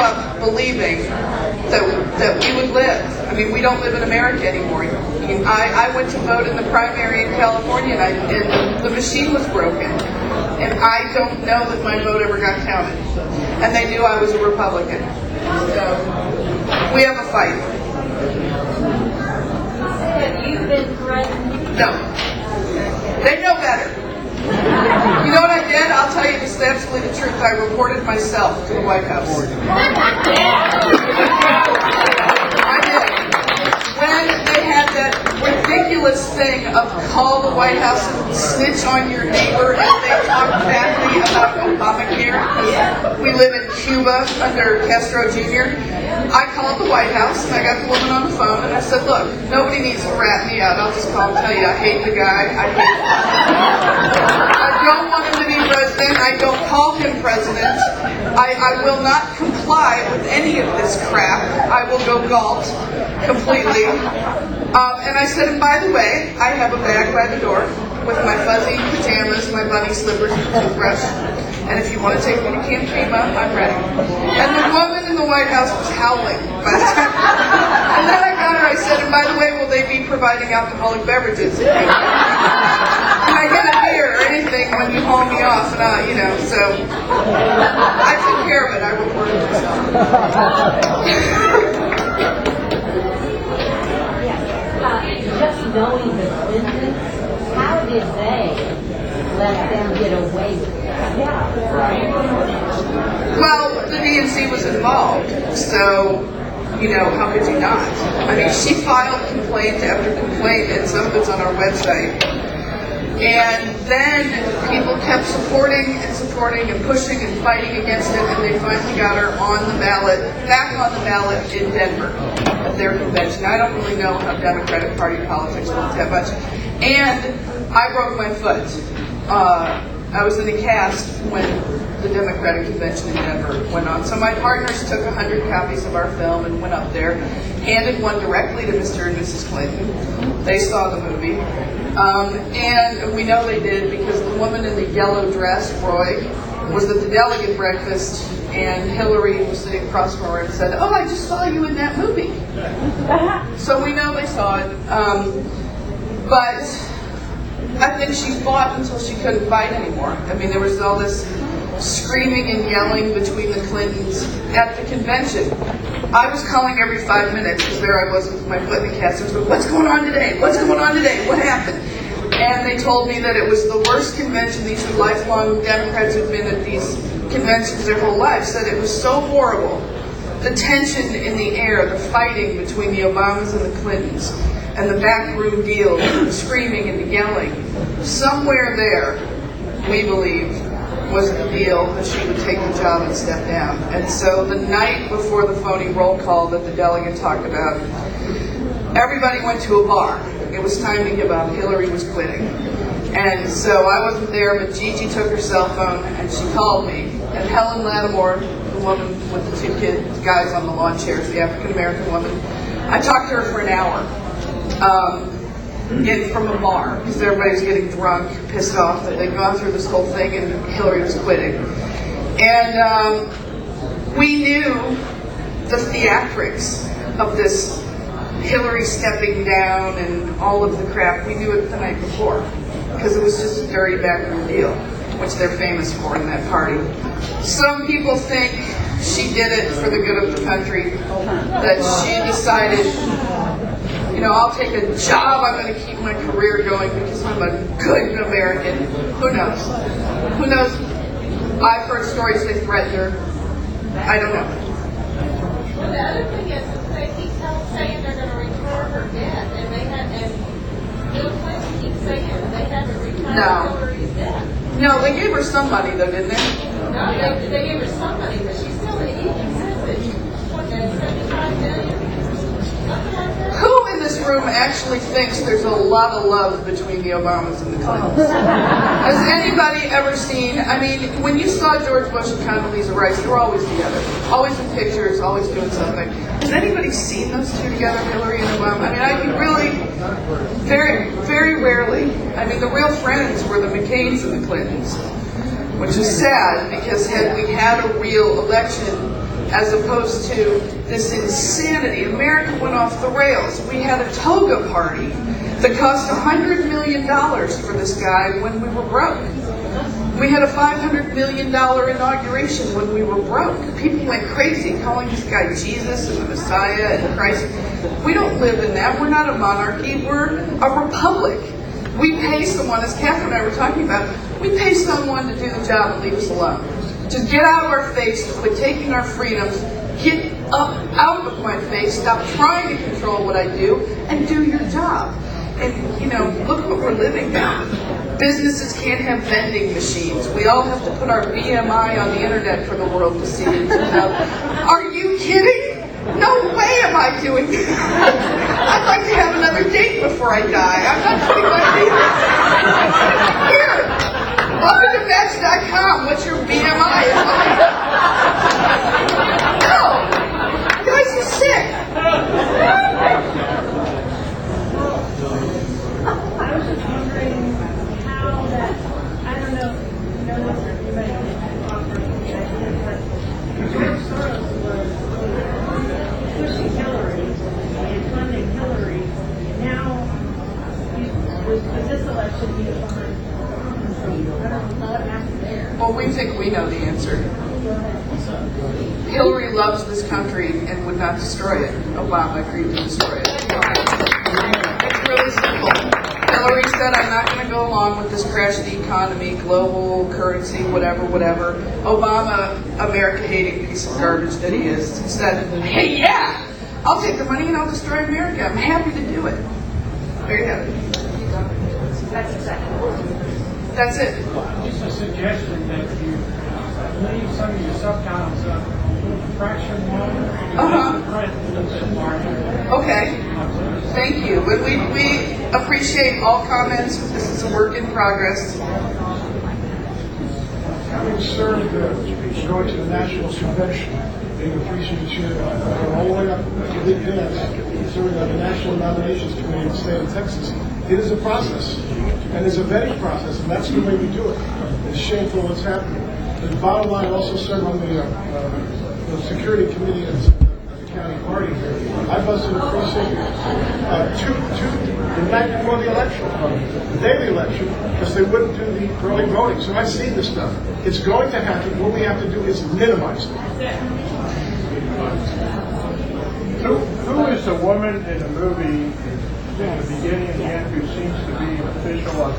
up believing that we would live. I mean, we don't live in America anymore. I went to vote in the primary in California, and the machine was broken. And I don't know that my vote ever got counted. And they knew I was a Republican. So, we have a fight. Have you been threatened? No. They know better. You know what I did? I'll tell you just absolutely the truth. I reported myself to the White House. I did. When they had that ridiculous thing of call the White House and snitch on your neighbor, and they talked badly about Obamacare because we live in Cuba under Castro Jr., I called the White House and I got the woman on the phone and I said, look, nobody needs to rat me out. I'll just call and tell you I hate the guy. I don't want him to be president. I don't call him president. I will not comply with any of this crap. I will go galt completely. And I said, and by the way, I have a bag by the door with my fuzzy pajamas, my bunny slippers, and toothbrush. And if you want to take me to Camp Chima, I'm ready. And the woman in the White House was howling by the time. And then I got her, I said, and by the way, will they be providing alcoholic beverages? Can I get a beer or anything when you haul me off? And so I took care of it. I reported myself. Just knowing the Clintons, how did they let them get away with it? Well, the DNC was involved, so, how could you not? I mean, she filed complaint after complaint, and some of it's on our website. And then people kept supporting and pushing and fighting against it, and they finally got her back on the ballot in Denver at their convention. I don't really know how Democratic Party politics works that much. And I broke my foot. I was in a cast when the Democratic Convention in Denver went on. So my partners took 100 copies of our film and went up there, handed one directly to Mr. and Mrs. Clinton. They saw the movie. And we know they did because the woman in the yellow dress, Roy, was at the delegate breakfast, and Hillary was sitting across from her and said, oh, I just saw you in that movie. So we know they saw it. But I think she fought until she couldn't fight anymore. I mean, there was all this screaming and yelling between the Clintons at the convention. I was calling every 5 minutes because there I was with my foot in the cast. I was going, what's going on today? What's going on today? What happened? And they told me that it was the worst convention. These are lifelong Democrats who've been at these conventions their whole lives, said it was so horrible. The tension in the air, the fighting between the Obamas and the Clintons, and the backroom deals, and the screaming and the yelling. Somewhere there, we believe, was the deal that she would take the job and step down. And so the night before the phony roll call that the delegate talked about, everybody went to a bar. It was time to give up. Hillary was quitting. And so I wasn't there, but Gigi took her cell phone and she called me. And Helen Lattimore, the woman with the two guys on the lawn chairs, the African-American woman, I talked to her for an hour. From a bar, because everybody's getting drunk, pissed off that they'd gone through this whole thing and Hillary was quitting. And we knew the theatrics of this Hillary stepping down and all of the crap. We knew it the night before, because it was just a dirty backroom deal, which they're famous for in that party. Some people think she did it for the good of the country, that she decided, I'll take a job, I'm going to keep my career going because I'm a good American. Who knows? Who knows? I've heard stories they threatened her. I don't know. Well, the other thing is they keep saying they're going to retire her debt, and Bill Clinton keeps saying they haven't retired Hillary's debt. No, they gave her some money though, didn't they? No, they gave her some money, but she's still in existence. What, that's $75 million? Who in this room actually thinks there's a lot of love between the Obamas and the Clintons? Has anybody ever seen, when you saw George Bush and Condoleezza Rice, they were always together. Always in pictures, always doing something. Has anybody seen those two together, Hillary and Obama? I really, very, very rarely. The real friends were the McCains and the Clintons, which is sad because had we had a real election, as opposed to this insanity. America went off the rails. We had a toga party that cost $100 million for this guy when we were broke. We had a $500 million inauguration when we were broke. People went crazy calling this guy Jesus and the Messiah and Christ. We don't live in that. We're not a monarchy. We're a republic. We pay someone, as Catherine and I were talking about, we pay someone to do the job and leave us alone. To get out of our face, to quit taking our freedoms, get up out of my face, stop trying to control what I do, and do your job. And, you know, look what we're living now. Businesses can't have vending machines. We all have to put our BMI on the internet for the world to see. Are you kidding? No way am I doing that. I'd like to have another date before I die. I'm not putting my date. Here, welcome to Match.com. What's your BMI? No, you guys are sick. I was just wondering how that, I don't know if you know this or anybody can offer any idea, but George Soros was pushing Hillary and funding Hillary. Now, with this election, he's behind. So I don't know what happened there. Well, we think we know the answer. Hillary loves this country and would not destroy it. Obama agreed to destroy it. It's really simple. Hillary said, I'm not going to go along with this crash of the economy, global currency, whatever. Obama, America-hating piece of garbage that he is, said, hey, yeah, I'll take the money and I'll destroy America. I'm happy to do it. There you have it. That's exactly. That's it. Just a suggestion that you leave some of your subtitles up, fraction one, print a little bit more. Okay. Thank you. But we appreciate all comments. This is a work in progress. Having served going to the National Convention, being a precinct chair, all the way up to the dance, serving on the National Nominations Committee in the state of Texas. It is a process, and it's a vetting process, and that's the way we do it. It's shameful what's happening. The bottom line, also served on the security committee of the county party here. I busted a precinct the night before the election, the day of the election, because they wouldn't do the early voting. So I see this stuff. It's going to happen. What we have to do is minimize it. Who is the woman in the movie in the beginning and the end who seems to be an official of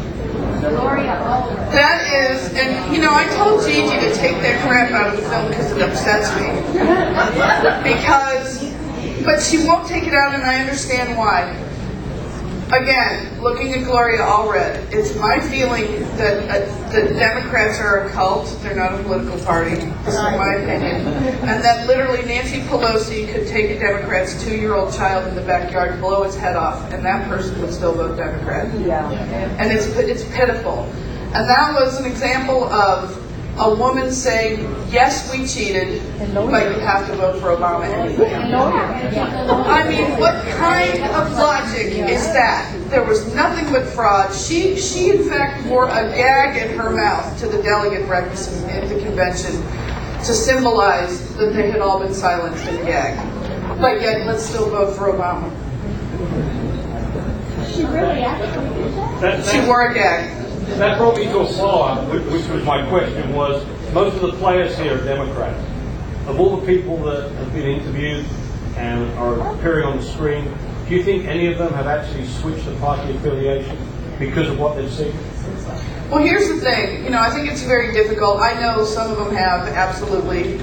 That is, and you know, I told Gigi to take that crap out of the film because it upsets me. But she won't take it out, and I understand why. Again, looking at Gloria Allred, it's my feeling that the Democrats are a cult. They're not a political party. This is my opinion. And that literally Nancy Pelosi could take a Democrat's 2-year-old child in the backyard, blow its head off, and that person would still vote Democrat. Yeah. And it's pitiful. And that was an example of a woman saying, yes, we cheated, but you have to vote for Obama anyway. I mean, what kind of logic is that? There was nothing but fraud. She in fact wore a gag in her mouth to the delegate breakfast at the convention to symbolize that they had all been silenced in a gag. But yet, let's still vote for Obama. She really actually did that? She wore a gag. That brought me to a follow-up, which was my question, was most of the players here are Democrats. Of all the people that have been interviewed and are appearing on the screen, do you think any of them have actually switched the party affiliation because of what they've seen? Well, here's the thing. You know, I think it's very difficult. I know some of them have, absolutely.